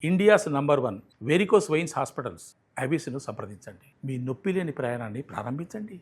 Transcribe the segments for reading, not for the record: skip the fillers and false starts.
India's number 1 varicose veins hospitals ఐబీసీను సంప్రదించండి. మీ నొప్పి లేని ప్రయాణాన్ని ప్రారంభించండి.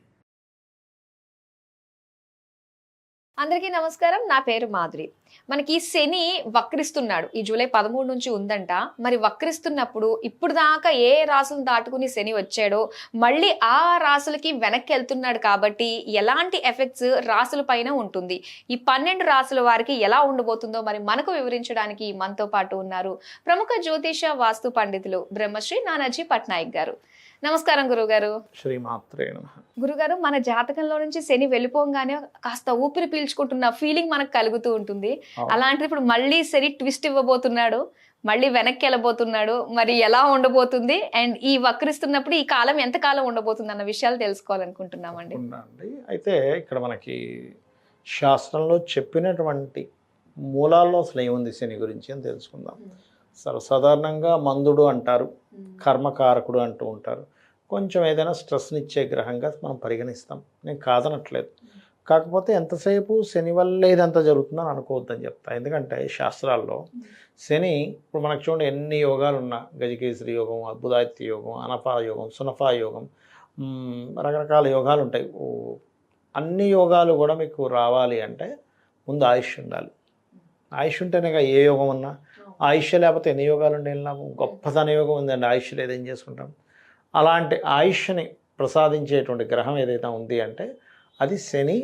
అందరికీ నమస్కారం. నా పేరు మాధురి. మనకి శని వక్రిస్తున్నాడు. ఈ జూలై 13 నుంచి ఉందంట. మరి వక్రిస్తున్నప్పుడు ఇప్పుడు దాకా ఏ రాసులను దాటుకుని శని వచ్చాడో మళ్ళీ ఆ రాసులకి వెనక్కి వెళ్తున్నాడు కాబట్టి ఎలాంటి ఎఫెక్ట్స్ రాసుల పైన ఉంటుంది, ఈ 12 రాసుల వారికి ఎలా ఉండబోతుందో మరి మనకు వివరించడానికి మనతో పాటు ఉన్నారు ప్రముఖ జ్యోతిష వాస్తు పండితులు బ్రహ్మశ్రీ నానాజీ పట్నాయక్ గారు. నమస్కారం గురుగారు. శ్రీమాత్రే నమః. గురుగారు, మన జాతకంలో నుంచి శని వెళ్ళిపోగానే కాస్త ఊపిరి పీల్చుకుంటున్న ఫీలింగ్ మనకు కలుగుతూ ఉంటుంది. అలాంటిది ఇప్పుడు మళ్ళీ శని ట్విస్ట్ ఇవ్వబోతున్నాడు, మళ్ళీ వెనక్కి వెళ్ళబోతున్నాడు. మరి ఎలా ఉండబోతుంది అండ్ ఈ వక్రిస్తున్నప్పుడు ఈ కాలం ఎంత కాలం ఉండబోతుంది అన్న విషయాలు తెలుసుకోవాలనుకుంటున్నామండి. అయితే ఇక్కడ మనకి శాస్త్రంలో చెప్పినటువంటి మూలాల్లో అసలు ఏముంది శని గురించి అని తెలుసుకుందాం. సర్వసాధారణంగా మందుడు అంటారు, కర్మకారకుడు అంటూ ఉంటారు. కొంచెం ఏదైనా స్ట్రెస్ని ఇచ్చే గ్రహంగా మనం పరిగణిస్తాం, నేను కాదనట్లేదు. కాకపోతే ఎంతసేపు శని వల్ల ఇదంతా జరుగుతుందని అనుకోవద్దని చెప్తా. ఎందుకంటే శాస్త్రాల్లో శని ఇప్పుడు మనకు చూడండి ఎన్ని యోగాలు ఉన్నా, గజకేసరి యోగం, అద్భుతాదిత్య యోగం, అనపా యోగం, సునఫా యోగం, రకరకాల యోగాలు ఉంటాయి. అన్ని యోగాలు కూడా మీకు రావాలి అంటే ముందు ఆయుష్ ఉండాలి. ఆయుష్ ఉంటేనే ఏ యోగం ఉన్నా. ఆయుష్ లేకపోతే ఎన్ని యోగాలు ఉండే లాభం? గొప్పతన యోగం ఉందండి, ఆయుష్ లేదేం చేసుకుంటాం. అలాంటి ఆయుష్ని ప్రసాదించేటువంటి గ్రహం ఏదైతే ఉంది అంటే అది శని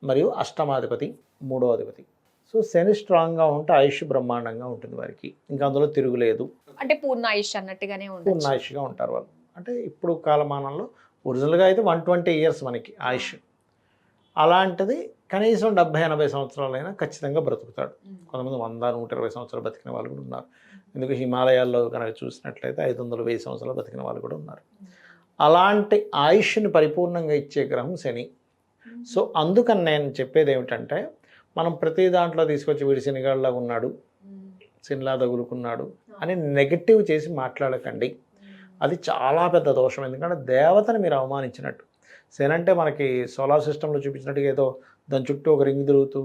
మరియు అష్టమాధిపతి, 3వ అధిపతి. సో శని స్ట్రాంగ్గా ఉంటే ఆయుష్ బ్రహ్మాండంగా ఉంటుంది వారికి, ఇంకా అందులో తిరుగులేదు. అంటే పూర్ణ ఆయుష్ అన్నట్టుగానే ఉంటుంది. పూర్ణ ఆయుష్గా ఉంటారు వాళ్ళు. అంటే ఇప్పుడు కాలమానంలో ఒరిజినల్గా అయితే 120 ఇయర్స్ మనకి ఆయుష్. అలాంటిది కనీసం 70-80 సంవత్సరాలైనా ఖచ్చితంగా బ్రతుకుతాడు. కొంతమంది 100-120 సంవత్సరాలు బతికిన వాళ్ళు కూడా ఉన్నారు. ఎందుకు హిమాలయాల్లో కనుక చూసినట్లయితే 500-1000 సంవత్సరాలు బతికిన వాళ్ళు కూడా ఉన్నారు. అలాంటి ఆయుష్ని పరిపూర్ణంగా ఇచ్చే గ్రహం శని. సో అందుకని నేను చెప్పేది ఏమిటంటే, మనం ప్రతి దాంట్లో తీసుకొచ్చి వీడి శనిగాళ్ళగా ఉన్నాడు, శనిలా తగులుకున్నాడు అని నెగటివ్ చేసి మాట్లాడకండి. అది చాలా పెద్ద దోషం. ఎందుకంటే దేవతని మీరు అవమానించినట్టు. శని అంటే మనకి సోలార్ సిస్టంలో చూపించినట్టుగా ఏదో దాని చుట్టూ ఒక రింగ్ తిరుగుతూ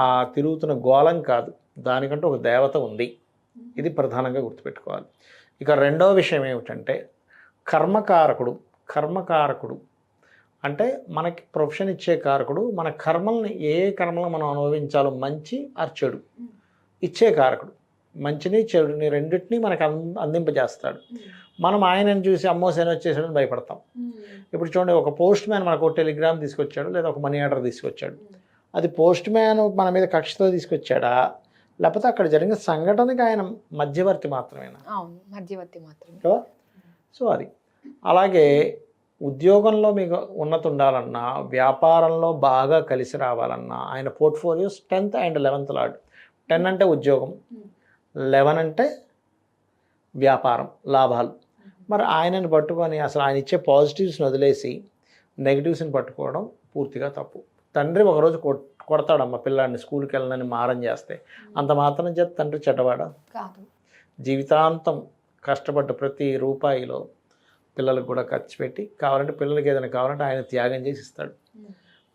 ఆ తిరుగుతున్న గోళం కాదు, దానికంటూ ఒక దేవత ఉంది. ఇది ప్రధానంగా గుర్తుపెట్టుకోవాలి. ఇక రెండవ విషయం ఏమిటంటే కర్మకారకుడు. కర్మకారకుడు అంటే మనకి ప్రొఫెషన్ ఇచ్చే కారకుడు. మన కర్మల్ని ఏ కర్మలను మనం అనుభవించాలో మంచి ఆర్ చెడు ఇచ్చే కారకుడు. మంచిని చెడుని రెండింటినీ మనకు అందింపజేస్తాడు. మనం ఆయనను చూసి అమ్మో శని వచ్చేసాడని భయపడతాం. ఇప్పుడు చూడండి, ఒక పోస్ట్ మ్యాన్ మనకు ఒక టెలిగ్రామ్ తీసుకొచ్చాడు, లేదా ఒక మనీ ఆర్డర్ తీసుకొచ్చాడు. అది పోస్ట్ మ్యాన్ మన మీద కక్షతో తీసుకొచ్చాడా, లేకపోతే అక్కడ జరిగిన సంఘటనకి ఆయన మధ్యవర్తి మాత్రమేనా? మధ్యవర్తి మాత్రమే కదా. సో అది అలాగే ఉద్యోగంలో మీకు ఉన్నతి ఉండాలన్నా, వ్యాపారంలో బాగా కలిసి రావాలన్నా ఆయన portfolios 10th and 11th lord. 10 అంటే ఉద్యోగం, 11 అంటే వ్యాపారం, లాభాలు. మరి ఆయనను పట్టుకొని అసలు ఆయన ఇచ్చే పాజిటివ్స్ని వదిలేసి నెగిటివ్స్ని పట్టుకోవడం పూర్తిగా తప్పు. తండ్రి ఒకరోజు కొడతాడమ్మ పిల్లాడిని స్కూల్కి వెళ్ళనని మారం చేస్తే, అంత మాత్రం చేత తండ్రి చెడ్డవాడా? కాదు. జీవితాంతం కష్టపడ్డ ప్రతి రూపాయిలో పిల్లలకు కూడా ఖర్చు పెట్టి కావాలంటే పిల్లలకి ఏదైనా కావాలంటే ఆయన త్యాగం చేసి ఇస్తాడు.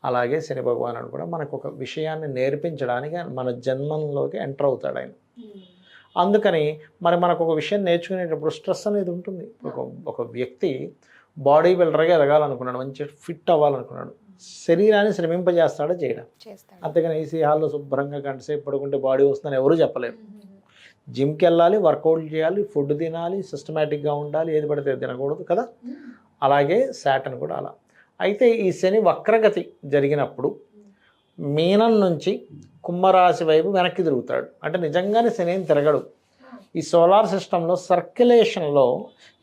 అలాగే శని భగవానుడు కూడా మనకు ఒక విషయాన్ని నేర్పించడానికి మన జన్మంలోకి ఎంటర్ అవుతాడు ఆయన. అందుకని మరి మనకు ఒక విషయం నేర్చుకునేటప్పుడు స్ట్రెస్ అనేది ఉంటుంది. ఒక వ్యక్తి బాడీ బిల్డర్గా ఎదగాలనుకున్నాడు, మంచి ఫిట్ అవ్వాలనుకున్నాడు, శరీరాన్ని శ్రమింపజేస్తాడో చేయడం. అంతేగాని ఏసీ హాల్లో శుభ్రంగా గంటసేపు పడుకుంటే బాడీ వస్తుందని ఎవరూ చెప్పలేరు. జిమ్కి వెళ్ళాలి, వర్కౌట్ చేయాలి, ఫుడ్ తినాలి, సిస్టమేటిక్గా ఉండాలి, ఏది పడితే తినకూడదు కదా. అలాగే శాటర్న్ కూడా అలా. అయితే ఈ శని వక్రగతి జరిగినప్పుడు మీనం నుంచి కుంభరాశి వైపు వెనక్కి తిరుగుతాడు. అంటే నిజంగానే శని ఏం తిరగడు. ఈ సోలార్ సిస్టంలో సర్క్యులేషన్లో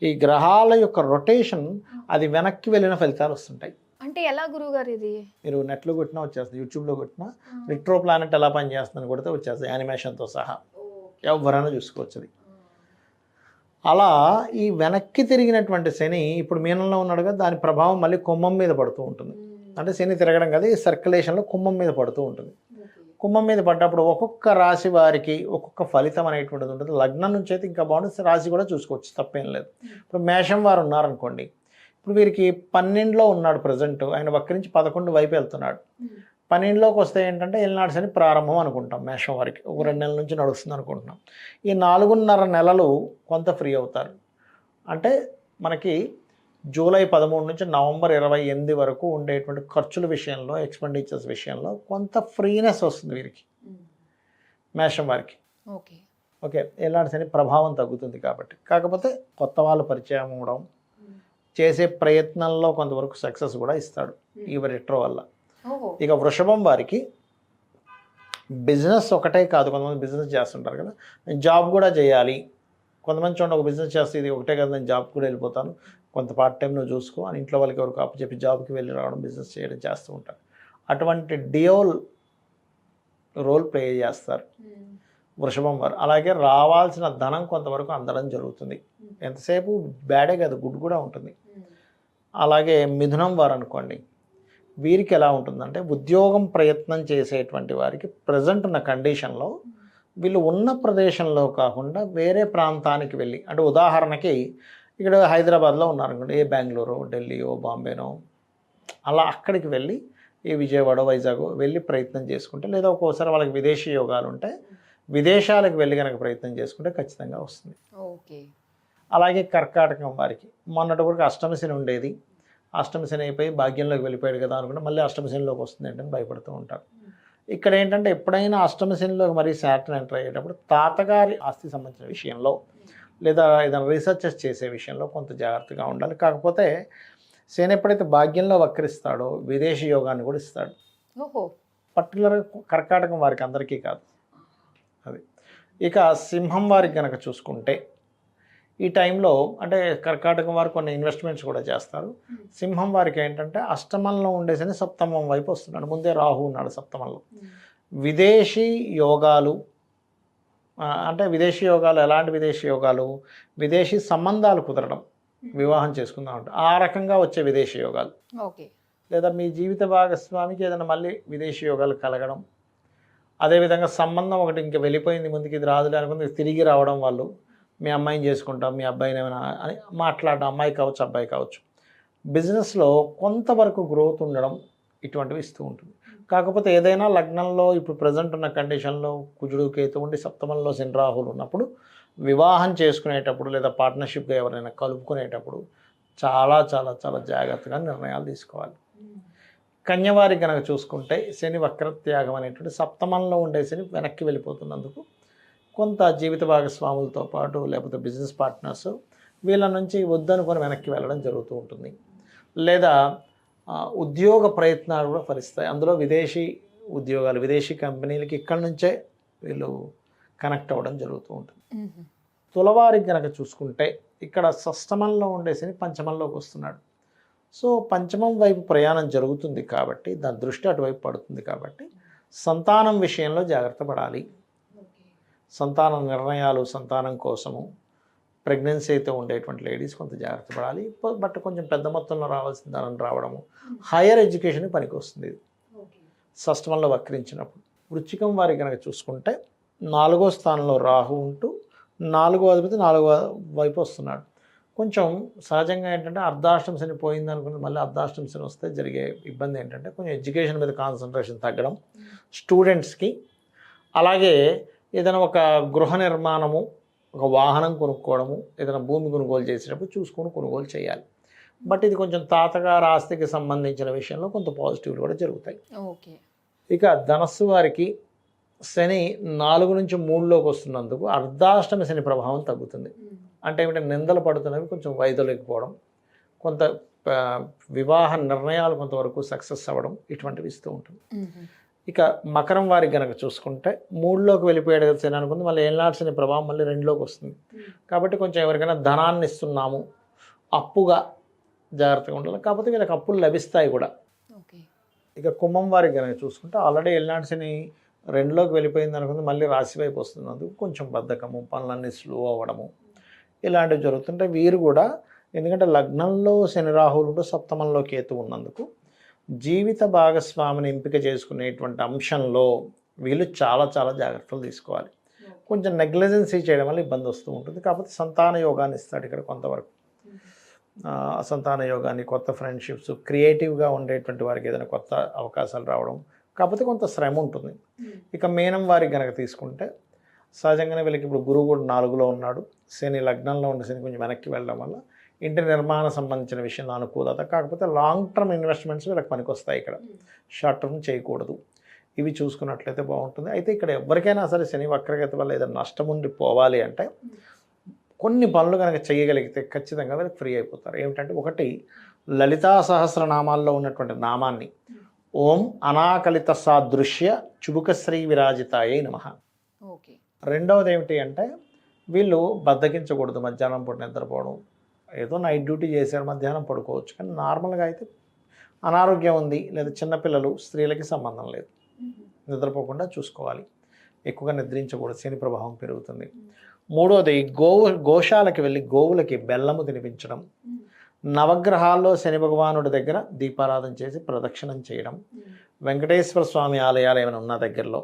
ఈ గ్రహాల యొక్క రొటేషన్ అది వెనక్కి వెళ్ళిన ఫలితాలు వస్తుంటాయి. అంటే ఎలా గురువుగారు ఇది? మీరు నెట్లో కొట్టినా వచ్చేస్తుంది, యూట్యూబ్లో కొట్టినా రిట్రో ప్లానెట్ ఎలా పనిచేస్తుందని కొడితే వచ్చేస్తుంది, యానిమేషన్తో సహా ఎవరైనా చూసుకోవచ్చు. అది అలా ఈ వెనక్కి తిరిగినటువంటి శని ఇప్పుడు మీనంలో ఉన్నాడు కదా, దాని ప్రభావం మళ్ళీ కుంభం మీద పడుతూ ఉంటుంది. అంటే శని తిరగడం కదా, ఈ సర్క్యులేషన్లో కుంభం మీద పడుతూ ఉంటుంది. కుంభం మీద పడ్డప్పుడు ఒక్కొక్క రాశి వారికి ఒక్కొక్క ఫలితం అనేటువంటిది ఉంటుంది. లగ్నం నుంచి అయితే ఇంకా బాగుంటుంది, రాశి కూడా చూసుకోవచ్చు, తప్పేం లేదు. ఇప్పుడు మేషం వారు ఉన్నారనుకోండి, ఇప్పుడు వీరికి 12లో ఉన్నాడు ప్రజెంట్, ఆయన వక్రించి 11 వైపు వెళ్తున్నాడు. 12లోకి వస్తే ఏంటంటే ఏలినాటి శని ప్రారంభం అనుకుంటాం మేషం వారికి, ఒక 2 నెలల నుంచి నడుస్తుంది అనుకుంటున్నాం. ఈ 4.5 నెలలు కొంత ఫ్రీ అవుతారు. అంటే మనకి జూలై 13 నుంచి నవంబర్ 28 వరకు ఉండేటువంటి ఖర్చుల విషయంలో, ఎక్స్పెండిచర్స్ విషయంలో కొంత ఫ్రీనెస్ వస్తుంది వీరికి, మేషం వారికి. ఓకే. ఓకే, ఏలినాటి శని ప్రభావం తగ్గుతుంది కాబట్టి. కాకపోతే కొత్త వాళ్ళు పరిచయం అవ్వడం, చేసే ప్రయత్నంలో కొంతవరకు సక్సెస్ కూడా ఇస్తాడు ఈ రెట్రో వల్ల. ఇక వృషభం వారికి బిజినెస్ ఒకటే కాదు, కొంతమంది బిజినెస్ చేస్తుంటారు కదా, నేను జాబ్ కూడా చేయాలి. కొంతమంది చూడండి, ఒక బిజినెస్ చేస్తే ఇది ఒకటే కదా, నేను జాబ్ కూడా వెళ్ళిపోతాను, కొంత పార్ట్ టైం నువ్వు చూసుకో అని ఇంట్లో వాళ్ళకి ఎవరికి అప్పచెప్పి జాబ్కి వెళ్ళి రావడం, బిజినెస్ చేయడం చేస్తూ ఉంటారు. అటువంటి డియోల్ రోల్ ప్లే చేస్తారు వృషభం వారు. అలాగే రావాల్సిన ధనం కొంతవరకు అందడం జరుగుతుంది. ఎంతసేపు బ్యాడే కాదు, గుడ్ కూడా ఉంటుంది. అలాగే మిథునం వారు అనుకోండి, వీరికి ఎలా ఉంటుందంటే ఉద్యోగం ప్రయత్నం చేసేటువంటి వారికి ప్రజెంట్ ఉన్న కండిషన్లో వీళ్ళు ఉన్న ప్రదేశంలో కాకుండా వేరే ప్రాంతానికి వెళ్ళి, అంటే ఉదాహరణకి ఇక్కడ హైదరాబాద్లో ఉన్నారనుకోండి, ఏ బెంగళూరు, ఢిల్లీయో, బాంబేనో అలా అక్కడికి వెళ్ళి, ఏ విజయవాడ, వైజాగ్ వెళ్ళి ప్రయత్నం చేసుకుంటే, లేదా ఒక్కోసారి వాళ్ళకి విదేశీ యోగాలు ఉంటే విదేశాలకు వెళ్ళి కనుక ప్రయత్నం చేసుకుంటే ఖచ్చితంగా వస్తుంది. ఓకే. అలాగే కర్కాటకం వారికి మొన్నటి వరకు అష్టమశని ఉండేది, అష్టమశని అయిపోయి భాగ్యంలోకి వెళ్ళిపోయాడు కదా అనుకుంటే మళ్ళీ అష్టమశనిలోకి వస్తుంది ఏంటని భయపడుతూ ఉంటారు. ఇక్కడ ఏంటంటే ఎప్పుడైనా అష్టమశనిలోకి మరీ శాటర్న్ ఎంటర్ అయ్యేటప్పుడు తాతగారి ఆస్తి సంబంధించిన విషయంలో లేదా ఏదైనా రీసెర్చెస్ చేసే విషయంలో కొంత జాగ్రత్తగా ఉండాలి. కాకపోతే శని ఎప్పుడైతే భాగ్యంలో వక్రిస్తాడో విదేశీ యోగాన్ని కూడా ఇస్తాడు. పర్టికులర్గా కర్కాటకం వారికి అందరికీ కాదు అది. ఇక సింహం వారికి కనుక చూసుకుంటే ఈ టైంలో అంటే కర్కాటకం వారు కొన్ని ఇన్వెస్ట్మెంట్స్ కూడా చేస్తారు. సింహం వారికి ఏంటంటే అష్టమంలో ఉండేసరి సప్తమం వైపు వస్తున్నాడు, ముందే రాహు ఉన్నాడు సప్తమంలో. విదేశీ యోగాలు అంటే విదేశీ యోగాలు ఎలాంటి విదేశీ యోగాలు, విదేశీ సంబంధాలు కుదరడం, వివాహం చేసుకుందాం అంటే ఆ రకంగా వచ్చే విదేశీ యోగాలు. ఓకే. లేదా మీ జీవిత భాగస్వామికి ఏదైనా మళ్ళీ విదేశీ యోగాలు కలగడం, అదేవిధంగా సంబంధం ఒకటి ఇంకా వెళ్ళిపోయింది ముందుకు ఇది రాదులే అనుకుంది తిరిగి రావడం, వాళ్ళు మీ అమ్మాయిని చేసుకుంటాం, మీ అబ్బాయిని ఏమైనా అని మాట్లాడడం, అమ్మాయి కావచ్చు అబ్బాయి కావచ్చు. బిజినెస్లో కొంతవరకు గ్రోత్ ఉండడం ఇటువంటివి ఇస్తూ ఉంటుంది. కాకపోతే ఏదైనా లగ్నంలో ఇప్పుడు ప్రజెంట్ ఉన్న కండిషన్లో కుజుడు కేతు ఉండి సప్తమంలో శని రాహులు ఉన్నప్పుడు వివాహం చేసుకునేటప్పుడు లేదా పార్ట్నర్షిప్గా ఎవరైనా కలుపుకునేటప్పుడు చాలా చాలా చాలా జాగ్రత్తగా నిర్ణయాలు తీసుకోవాలి. కన్యవారి కనుక చూసుకుంటే శని వక్రత్యాగం అనేటువంటి సప్తమంలో ఉండే శని వెనక్కి వెళ్ళిపోతున్నందుకు కొంత జీవిత భాగస్వాములతో పాటు లేకపోతే బిజినెస్ పార్ట్నర్స్ వీళ్ళ నుంచి వద్దనుకొని వెనక్కి వెళ్ళడం జరుగుతూ ఉంటుంది. లేదా ఉద్యోగ ప్రయత్నాలు కూడా ఫలిస్తాయి. అందులో విదేశీ ఉద్యోగాలు, విదేశీ కంపెనీలకి ఇక్కడి నుంచే వీళ్ళు కనెక్ట్ అవ్వడం జరుగుతూ ఉంటుంది. తులవారికి కనుక చూసుకుంటే ఇక్కడ షష్టమంలో ఉండే శని పంచమంలోకి వస్తున్నాడు. సో పంచమం వైపు ప్రయాణం జరుగుతుంది కాబట్టి దాని దృష్టి అటువైపు పడుతుంది కాబట్టి సంతానం విషయంలో జాగ్రత్త పడాలి. సంతాన నిర్ణయాలు, సంతానం కోసము ప్రెగ్నెన్సీ అయితే ఉండేటువంటి లేడీస్ కొంత జాగ్రత్త పడాలి. బట్ కొంచెం పెద్ద మొత్తంలో రావాల్సిన ధనం రావడము, హైయర్ ఎడ్యుకేషన్కి పనికి వస్తుంది ఇది షష్టమంలో వక్రించినప్పుడు. వృశ్చికం వారి కనుక చూసుకుంటే 4వ స్థానంలో రాహు ఉంటూ 4వ అధిపతి 4వ వైపు వస్తున్నాడు. కొంచెం సహజంగా ఏంటంటే అర్ధాష్టమ శని పోయింది అనుకుంటే మళ్ళీ అర్ధాష్టమ శని వస్తే జరిగే ఇబ్బంది ఏంటంటే కొంచెం ఎడ్యుకేషన్ మీద కాన్సన్ట్రేషన్ తగ్గడం స్టూడెంట్స్కి. అలాగే ఏదైనా ఒక గృహ నిర్మాణము, ఒక వాహనం కొనుక్కోవడము, ఏదైనా భూమి కొనుగోలు చేసేటప్పుడు చూసుకొని కొనుగోలు చేయాలి. బట్ ఇది కొంచెం తాతగారి ఆస్తికి సంబంధించిన విషయంలో కొంత పాజిటివ్లు కూడా జరుగుతాయి. ఓకే. ఇక ధనస్సు వారికి శని 4 నుంచి 3లోకి వస్తున్నందుకు అర్ధాష్టమ శని ప్రభావం తగ్గుతుంది. అంటే ఏమిటంటే నిందలు పడుతున్నవి కొంచెం వైదొలగిపోవడం, కొంత వివాహ నిర్ణయాలు కొంతవరకు సక్సెస్ అవ్వడం ఇటువంటివి ఇస్తూ ఉంటుంది. ఇక మకరం వారికి కనుక చూసుకుంటే 3లోకి వెళ్ళిపోయాడు కదా శని అనుకుంది, మళ్ళీ ఏళ్ళనాటి శని ప్రభావం మళ్ళీ 2లోకి వస్తుంది. కాబట్టి కొంచెం ఎవరికైనా ధనాన్ని ఇస్తున్నాము అప్పుగా జాగ్రత్తగా ఉండాలి. కాకపోతే వీళ్ళకి అప్పులు లభిస్తాయి కూడా. ఇక కుంభం వారికి కనుక చూసుకుంటే ఆల్రెడీ ఏళ్ళనాటి శని 2లోకి వెళ్ళిపోయింది అనుకుంది, మళ్ళీ రాశి వైపు వస్తున్నందుకు కొంచెం బద్ధకము, పనులన్నీ స్లో అవ్వడము ఇలాంటివి జరుగుతుంటే వీరు కూడా ఎందుకంటే లగ్నంలో శని రాహువులు సప్తమంలో కేతు ఉన్నందుకు జీవిత భాగస్వామిని ఎంపిక చేసుకునేటువంటి అంశంలో వీళ్ళు చాలా చాలా జాగ్రత్తలు తీసుకోవాలి. కొంచెం నెగ్లిజెన్సీ చేయడం వల్ల ఇబ్బంది వస్తూ ఉంటుంది. కాకపోతే సంతాన యోగాన్ని ఇస్తాడు ఇక్కడ కొంతవరకు. సంతాన యోగాన్ని, కొత్త ఫ్రెండ్షిప్స్, క్రియేటివ్గా ఉండేటువంటి వారికి ఏదైనా కొత్త అవకాశాలు రావడం, కాకపోతే కొంత శ్రమ ఉంటుంది. ఇక మీనం వారికి కనుక తీసుకుంటే సహజంగానే వీళ్ళకి ఇప్పుడు గురువు కూడా 4లో ఉన్నాడు, శని లగ్నంలో ఉన్న శని కొంచెం వెనక్కి వెళ్ళడం వల్ల ఇంటి నిర్మాణ సంబంధించిన విషయంలో అనుకూలత. కాకపోతే లాంగ్ టర్మ్ ఇన్వెస్ట్మెంట్స్ వీళ్ళకి పనికొస్తాయి, ఇక్కడ షార్ట్ టర్మ్ చేయకూడదు. ఇవి చూసుకున్నట్లయితే బాగుంటుంది. అయితే ఇక్కడ ఎవరికైనా సరే శని వక్రగతి వల్ల ఏదైనా నష్టం ఉండి పోవాలి అంటే కొన్ని పనులు కనుక చేయగలిగితే ఖచ్చితంగా వీళ్ళకి ఫ్రీ అయిపోతారు. ఏమిటంటే, ఒకటి లలితా సహస్రనామాల్లో ఉన్నటువంటి నామాన్ని ఓం అనాకలిత సాదృశ్య చుబుకశ్రీ విరాజితాయే నమః. ఓకే. రెండవది ఏమిటి అంటే, వీళ్ళు బద్దకించకూడదు. మధ్యాహ్నం పూట నిద్రపోవడం, ఏదో నైట్ డ్యూటీ చేశారు మధ్యాహ్నం పడుకోవచ్చు, కానీ నార్మల్గా అయితే అనారోగ్యం ఉంది లేదా చిన్నపిల్లలు స్త్రీలకి సంబంధం లేదు, నిద్రపోకుండా చూసుకోవాలి. ఎక్కువగా నిద్రించకూడదు, శని ప్రభావం పెరుగుతుంది. మూడోది గోశాలకి వెళ్ళి గోవులకి బెల్లము తినిపించడం, నవగ్రహాల్లో శని భగవానుడి దగ్గర దీపారాధన చేసి ప్రదక్షిణం చేయడం, వెంకటేశ్వర స్వామి ఆలయాలు ఏమైనా ఉన్న దగ్గరలో,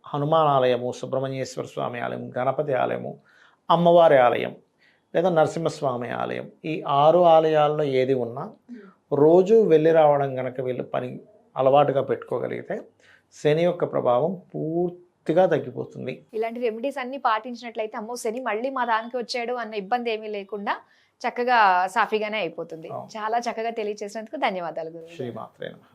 హనుమాన్ ఆలయము, సుబ్రహ్మణ్యేశ్వర స్వామి ఆలయం, గణపతి ఆలయము, అమ్మవారి ఆలయం లేదా నరసింహస్వామి ఆలయం, ఈ 6 ఆలయాల్లో ఏది ఉన్నా రోజు వెళ్ళి రావడం కనుక వీళ్ళు పని అలవాటుగా పెట్టుకోగలిగితే శని యొక్క ప్రభావం పూర్తిగా తగ్గిపోతుంది. ఇలాంటి రెమెడీస్ అన్ని పాటించినట్లయితే అమ్మో శని మళ్ళీ మా దానికి వచ్చాడు అన్న ఇబ్బంది ఏమీ లేకుండా చక్కగా సాఫీగానే అయిపోతుంది. చాలా చక్కగా తెలియజేసినందుకు ధన్యవాదాలు గురువు. శ్రీమాత్రే నమః.